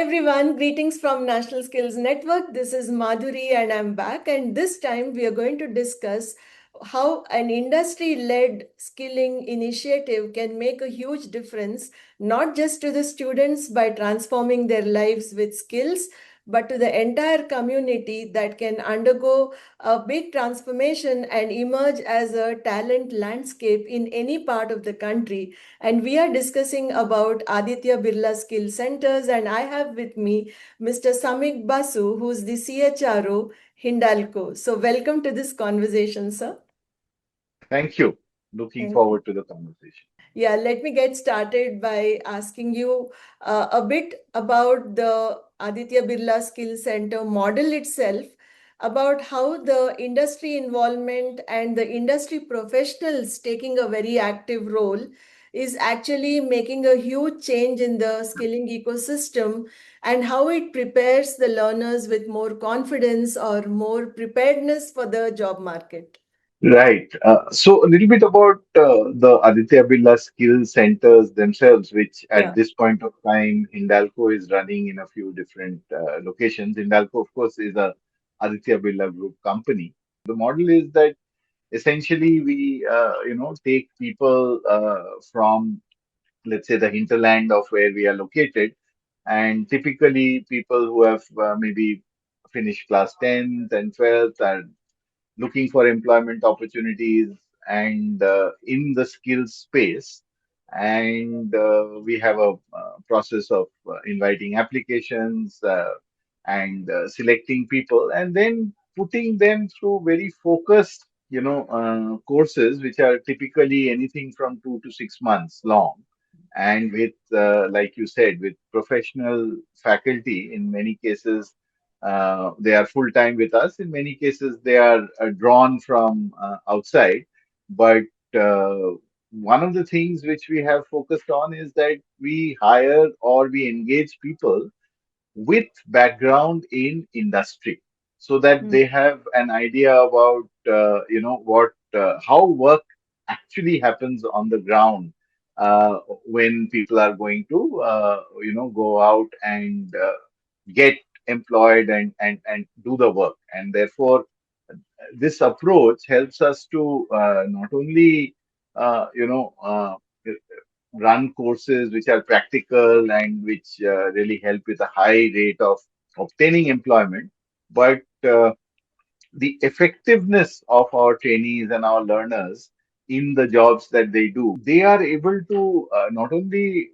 everyone, greetings from National Skills Network. This is Madhuri and I'm back. And this time we are going to discuss how an industry led skilling initiative can make a huge difference, not just to the students by transforming their lives with skills, but to the entire community that can undergo a big transformation and emerge as a talent landscape in any part of the country. And we are discussing about Aditya Birla Skills Centres, and I have with me Mr. Samik Basu, who's the CHRO Hindalco. So welcome to this conversation, sir. Thank you. Looking Thank you. forward to the conversation. Yeah, let me get started by asking you a bit about the Aditya Birla Skills Center model itself, about how the industry involvement and the industry professionals taking a very active role is actually making a huge change in the skilling ecosystem and how it prepares the learners with more confidence or more preparedness for the job market. Right. So a little bit about the Aditya Birla Skills Centers themselves, which at Yeah. this point of time, Hindalco is running in a few different locations. Hindalco, of course, is a Aditya Birla Group company. The model is that essentially we, take people from, let's say, the hinterland of where we are located, and typically people who have maybe finished class 10th and 12th are looking for employment opportunities and in the skills space. And we have a process of inviting applications and selecting people and then putting them through very focused, courses, which are typically anything from 2 to 6 months long. And with, like you said, with professional faculty, in many cases, they are full time with us. In many cases, they are drawn from outside. But one of the things which we have focused on is that we hire or we engage people with background in industry so that Hmm. they have an idea about what how work actually happens on the ground when people are going to go out and get employed and do the work. And therefore this approach helps us to not only uh, you know uh, run courses which are practical and which really help with a high rate of obtaining employment, but the effectiveness of our trainees and our learners in the jobs that they do, they are able to not only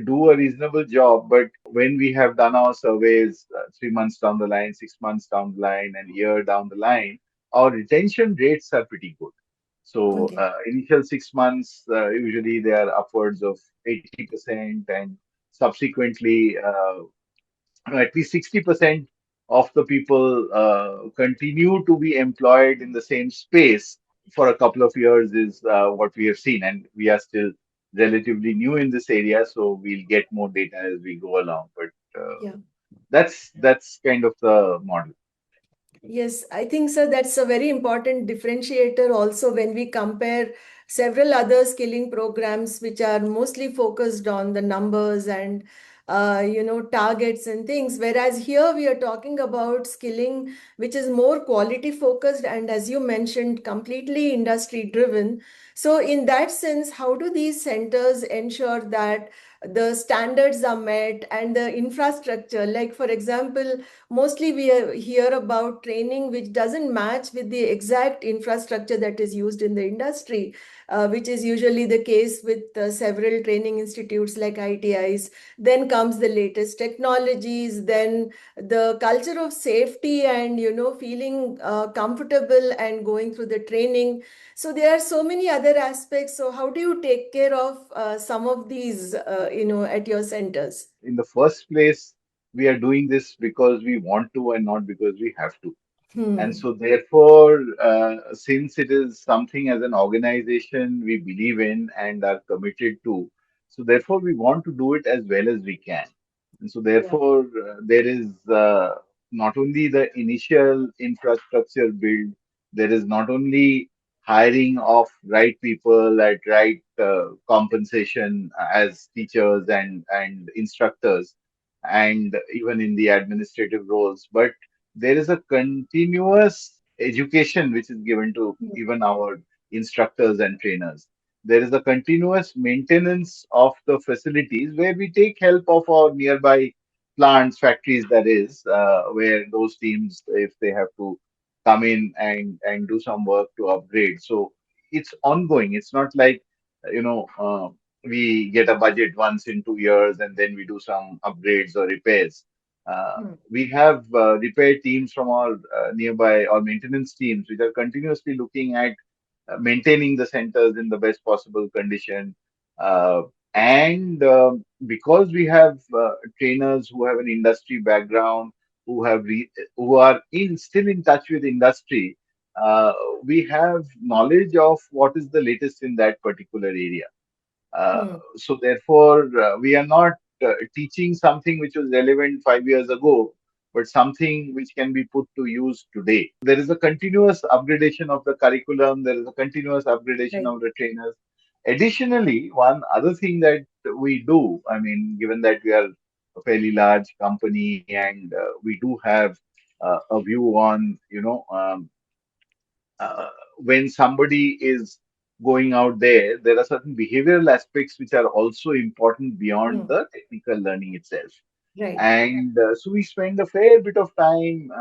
do a reasonable job, but when we have done our surveys 3 months down the line, 6 months down the line, and year down the line, our retention rates are pretty good. So Okay. initial 6 months, usually they are upwards of 80%, and subsequently at least 60% of the people continue to be employed in the same space for a couple of years is what we have seen. And we are still relatively new in this area, so we'll get more data as we go along. But Yeah. that's kind of the model. Yes, I think so. That's a very important differentiator also when we compare several other skilling programs which are mostly focused on the numbers and targets and things. Whereas here we are talking about skilling which is more quality focused and, as you mentioned, completely industry driven. So in that sense, how do these centers ensure that the standards are met and the infrastructure, like for example, mostly we hear about training which doesn't match with the exact infrastructure that is used in the industry, which is usually the case with several training institutes like ITIs. Then comes the latest technologies, then the culture of safety and feeling comfortable and going through the training. So there are so many other aspects. So how do you take care of some of these at your centers? In the first place, we are doing this because we want to and not because we have to. And Hmm. so, therefore, since it is something as an organization we believe in and are committed to, so therefore we want to do it as well as we can. And so, Yeah. therefore, there is not only the initial infrastructure build, there is not only hiring of right people at right compensation as teachers and instructors, and even in the administrative roles. But there is a continuous education which is given to mm, even our instructors and trainers. There is a continuous maintenance of the facilities where we take help of our nearby plants, factories, that is, where those teams, if they have to come in and do some work to upgrade. So it's ongoing. It's not like, we get a budget once in 2 years and then we do some upgrades or repairs. mm, We have repair teams from our nearby or maintenance teams which are continuously looking at maintaining the centers in the best possible condition. And because we have trainers who have an industry background, who who are still in touch with industry, uh, we have knowledge of what is the latest in that particular area. Uh, mm. so therefore, we are not teaching something which was relevant 5 years ago, but something which can be put to use today. There is a continuous upgradation of the curriculum. There is a continuous upgradation Right. of the trainers. Additionally, one other thing that we do, I mean, given that we are a fairly large company and we do have a view on, uh, when somebody is going out there, there are certain behavioral aspects which are also important beyond Mm, the technical learning itself. right. And so we spend a fair bit of time,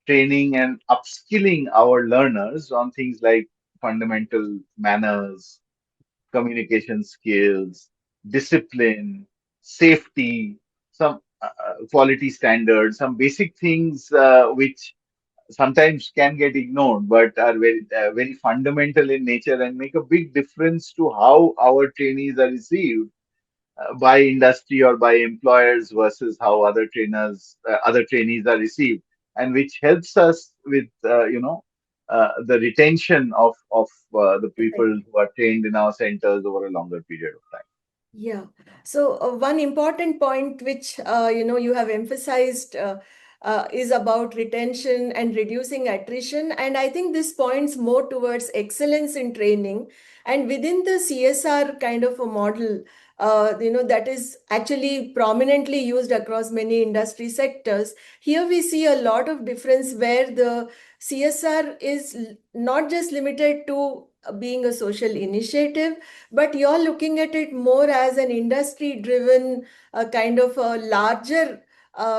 training and upskilling our learners on things like fundamental manners, communication skills, discipline, safety, some quality standards, some basic things which sometimes can get ignored but are very fundamental in nature and make a big difference to how our trainees are received by industry or by employers versus how other trainees are received, and which helps us with the retention of the people Right. who are trained in our centers over a longer period of time. Yeah. So one important point which you have emphasized is about retention and reducing attrition, and I think this points more towards excellence in training. And within the CSR kind of a model, that is actually prominently used across many industry sectors. Here we see a lot of difference where the CSR is not just limited to being a social initiative, but you're looking at it more as an industry driven kind of a larger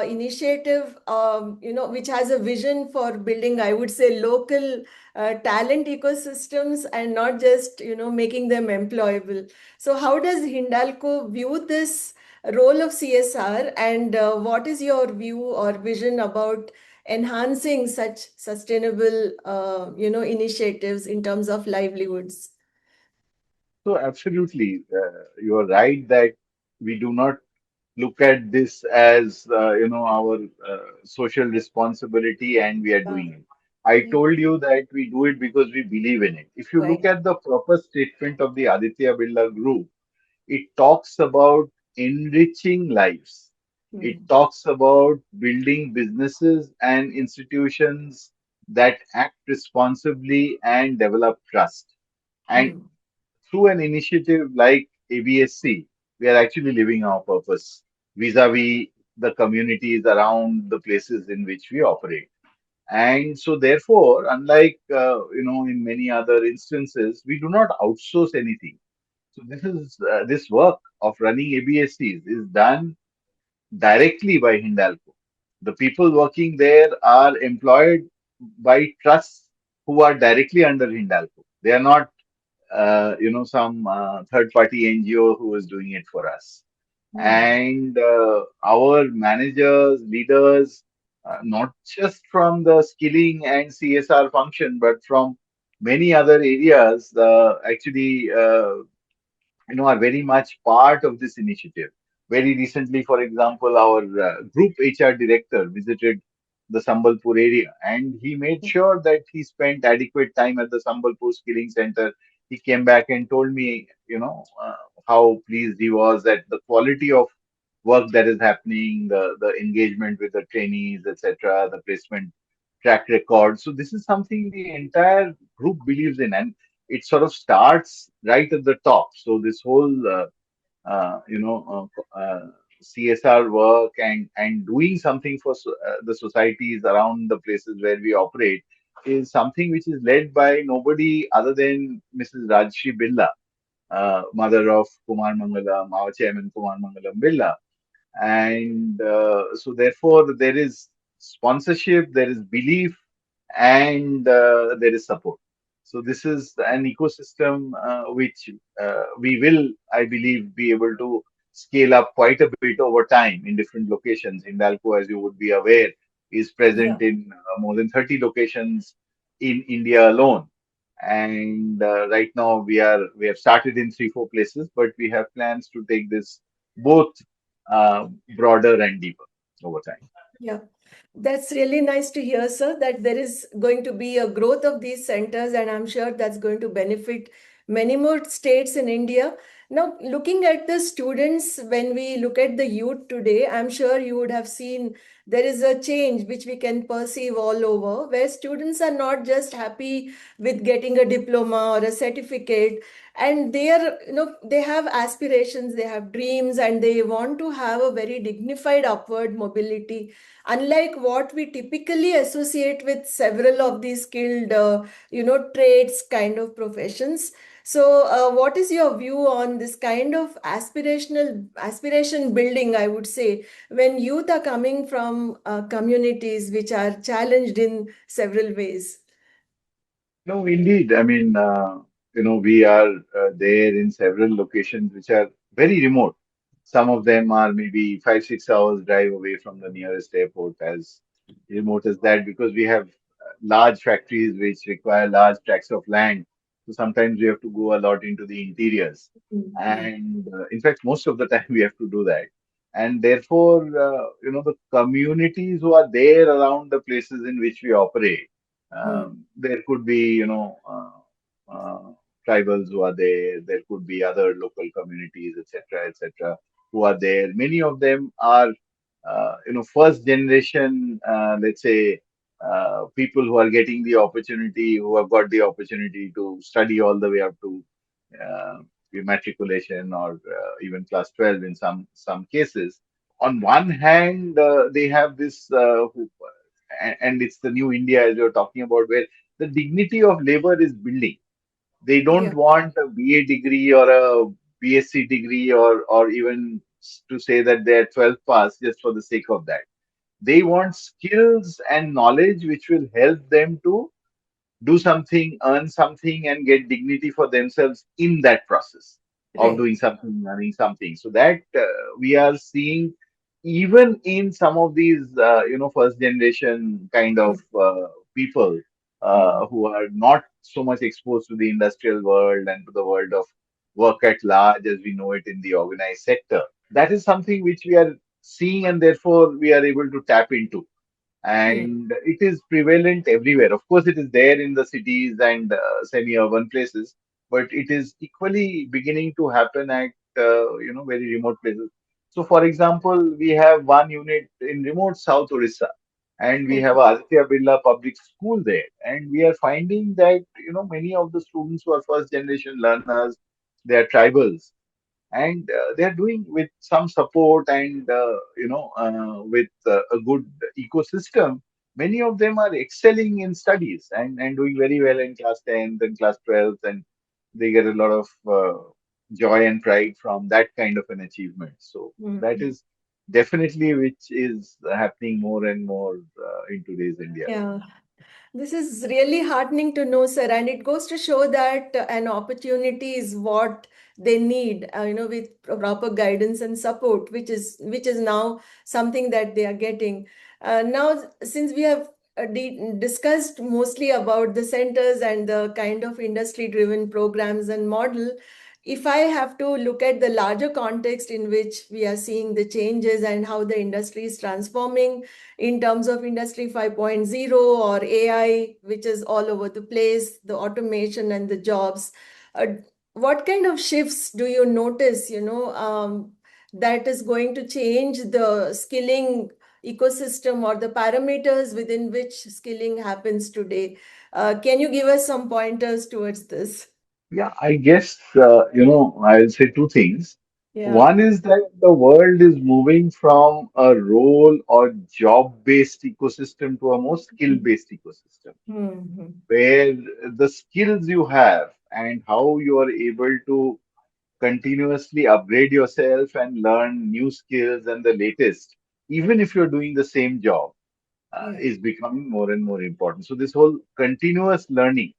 initiative, which has a vision for building, I would say, local talent ecosystems and not just making them employable. So how does Hindalco view this role of CSR, and what is your view or vision about enhancing such sustainable initiatives in terms of livelihoods? So absolutely, you are right that we do not look at this as our social responsibility and we are uh, doing it. I yeah, told you that we do it because we believe in it. If you look right. at the purpose statement of the Aditya Birla Group, it talks about enriching lives. It Hmm. talks about building businesses and institutions that act responsibly and develop trust. And Hmm. through an initiative like ABSC, we are actually living our purpose vis-a-vis the communities around the places in which we operate. And so, therefore, unlike in many other instances, we do not outsource anything. So this work of running ABSCs is done directly by Hindalco. The people working there are employed by trusts who are directly under Hindalco. They are not some third party NGO who is doing it for us. Hmm. And our managers, leaders, not just from the skilling and CSR function, but from many other areas, actually, are very much part of this initiative. Very recently, for example, our group HR director visited the Sambalpur area and he made sure that he spent adequate time at the Sambalpur Skilling Center. He came back and told me, how pleased he was at the quality of work that is happening, the engagement with the trainees, etc., the placement track record. So this is something the entire group believes in, and it sort of starts right at the top. So this whole CSR work and doing something for the societies around the places where we operate is something which is led by nobody other than Mrs. Rajshri Birla, mother of Kumar Mangalam, our chairman Kumar Mangalam Birla. And so, therefore, there is sponsorship, there is belief, and there is support. So, this is an ecosystem which we will, I believe, be able to scale up quite a bit over time in different locations. Hindalco, as you would be aware, is Yeah. present in more than 30 locations in India alone. And right now we have started in 3, 4 places, but we have plans to take this both broader and deeper over time. Yeah. That's really nice to hear, sir, that there is going to be a growth of these centers, and I'm sure that's going to benefit many more states in India. Now, looking at the students, when we look at the youth today, I'm sure you would have seen there is a change which we can perceive all over, where students are not just happy with getting a diploma or a certificate, and they are, they have aspirations, they have dreams, and they want to have a very dignified upward mobility, unlike what we typically associate with several of these skilled trades kind of professions. So what is your view on this kind of aspiration building, I would say, when youth are coming from communities which are challenged in several ways? No, indeed. I mean, we are there in several locations which are very remote. Some of them are maybe 5, 6 hours drive away from the nearest airport, as remote as that, because we have large factories which require large tracts of land. So sometimes we have to go a lot into the interiors. Mhm. And in fact, most of the time we have to do that. And therefore, the communities who are there around the places in which we operate, Mhm. there could be, tribals who are there. There could be other local communities, etc., who are there. Many of them are, first generation, let's say, people who are getting the opportunity, who have got the opportunity to study all the way up to uh, matriculation or even class 12 in some cases. On one hand, they have this and it's the new India as you're talking about, where the dignity of labor is building. They don't Yeah. want a BA degree or a BSc degree or even to say that they're 12 pass just for the sake of that. They want skills and knowledge which will help them to do something, earn something, and get dignity for themselves in that process of Right. doing something, earning something. So that we are seeing even in some of these, first generation kind of Mm. people Mm. who are not so much exposed to the industrial world and to the world of work at large as we know it in the organized sector. That is something which we are seeing, and therefore we are able to tap into, Mm. and it is prevalent everywhere. Of course, it is there in the cities and semi-urban places, but it is equally beginning to happen at very remote places. So, for example, we have one unit in remote South Orissa, and we have Okay. Aditya Birla Public School there, and we are finding that many of the students who are first generation learners, they are tribals, and they are doing with some support and with a good ecosystem. Many of them are excelling in studies and doing very well in class 10th and class 12th, and they get a lot of joy and pride from that kind of an achievement. So that Mm. is definitely which is happening more and more in today's India. Yeah. This is really heartening to know, sir, and it goes to show that an opportunity is what they need, with proper guidance and support, which is now something that they are getting. Now, since we have discussed mostly about the centers and the kind of industry-driven programs and model, if I have to look at the larger context in which we are seeing the changes and how the industry is transforming in terms of industry 5.0 or AI, which is all over the place, the automation and the jobs. Uh, what kind of shifts do you notice, that is going to change the skilling ecosystem or the parameters within which skilling happens today? Can you give us some pointers towards this? Yeah, I guess I'll say two things. Yeah. One is that the world is moving from a role or job-based ecosystem to a more skill-based ecosystem, Mm-hmm. where the skills you have and how you are able to continuously upgrade yourself and learn new skills and the latest, even if you're doing the same job, Yeah. is becoming more and more important. So, this whole continuous learning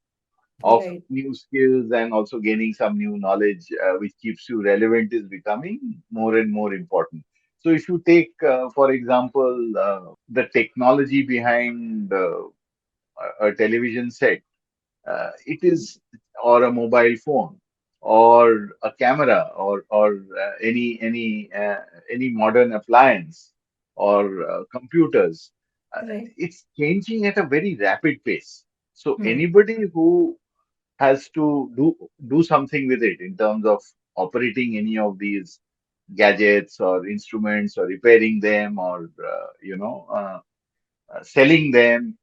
of Right. new skills and also gaining some new knowledge which keeps you relevant is becoming more and more important. So, if you take, for example, the technology behind a television set, it is, or a mobile phone, or a camera, or any modern appliance, or computers. Right. It's changing at a very rapid pace. So Hmm. anybody who has to do something with it in terms of operating any of these gadgets or instruments, or repairing them, or selling them,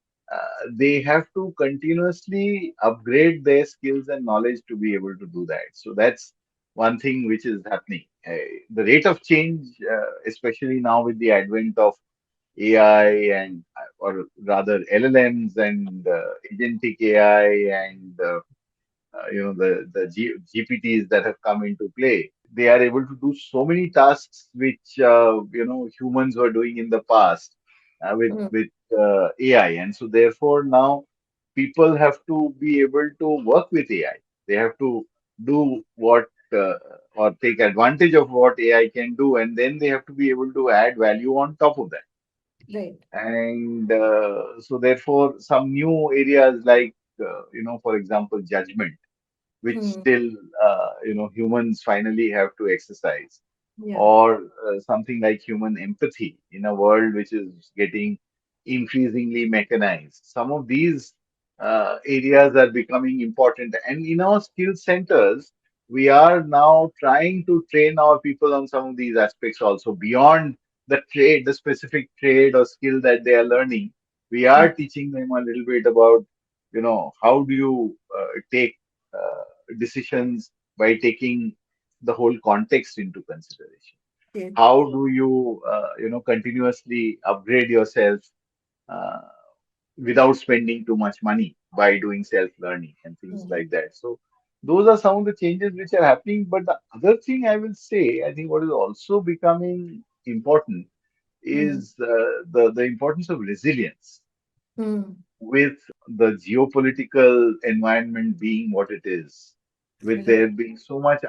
they have to continuously upgrade their skills and knowledge to be able to do that. So that's one thing which is happening. The rate of change, especially now with the advent of AI, and or rather LLMs, and agentic AI, and GPTs that have come into play. They are able to do so many tasks which humans were doing in the past Hmm. with AI, and so therefore now people have to be able to work with AI. They have to do what or take advantage of what AI can do, and then they have to be able to add value on top of that. Right. And so therefore some new areas like for example, judgment, which Hmm. still humans finally have to exercise, Yeah. or something like human empathy in a world which is getting increasingly mechanized. Some of these areas are becoming important, and in our skill centers we are now trying to train our people on some of these aspects also, beyond the trade, the specific trade or skill that they are learning. We Hmm. are teaching them a little bit about how do you take decisions by taking the whole context into consideration. Yeah. How do you continuously upgrade yourself uh, without spending too much money by doing self learning and things Hmm. like that. So those are some of the changes which are happening. But the other thing I will say, I think what is also becoming important Hmm. is the importance of resilience, Hmm. with the geopolitical environment being what it is, with Right. there being so much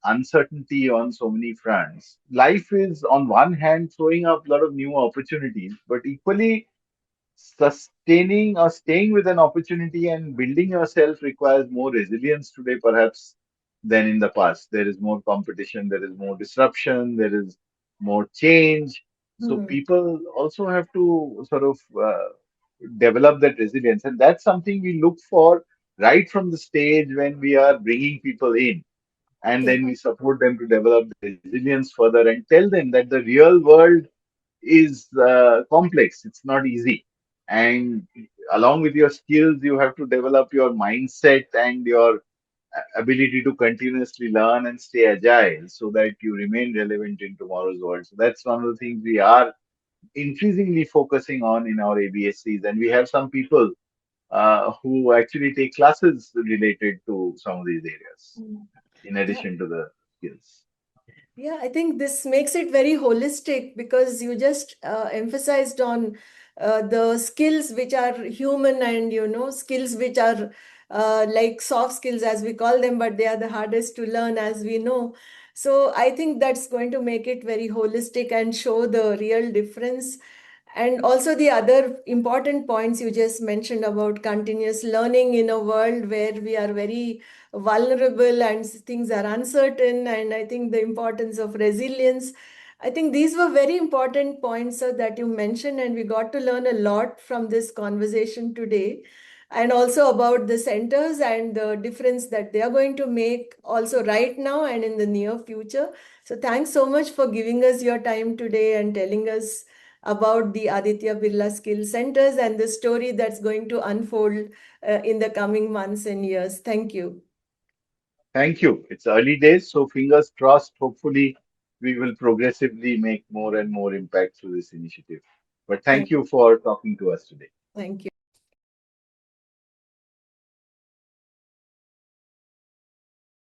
uncertainty on so many fronts. Life is on one hand throwing up a lot of new opportunities, but equally sustaining or staying with an opportunity and building yourself requires more resilience today, perhaps, than in the past. There is more competition, there is more disruption, there is more change. So Hmm. people also have to sort of develop that resilience, and that's something we look for right from the stage when we are bringing people in, and Okay. then we support them to develop the resilience further and tell them that the real world is complex. It's not easy. And along with your skills, you have to develop your mindset and your ability to continuously learn and stay agile so that you remain relevant in tomorrow's world. So that's one of the things we are increasingly focusing on in our ABSCs. And we have some people who actually take classes related to some of these areas Hmm. in Yeah. addition to the skills. Yeah, I think this makes it very holistic because you just emphasized on the skills which are human and, skills which are like soft skills as we call them, but they are the hardest to learn as we know. So I think that's going to make it very holistic and show the real difference. And also the other important points you just mentioned about continuous learning in a world where we are very vulnerable and things are uncertain, and I think the importance of resilience. I think these were very important points, sir, that you mentioned, and we got to learn a lot from this conversation today, and also about the centers and the difference that they are going to make also right now and in the near future. So thanks so much for giving us your time today and telling us about the Aditya Birla Skills Centers and the story that's going to unfold in the coming months and years. Thank you. Thank you. It's early days, so fingers crossed. Hopefully, we will progressively make more and more impact through this initiative. But thank Thank, you for talking to us today. thank you.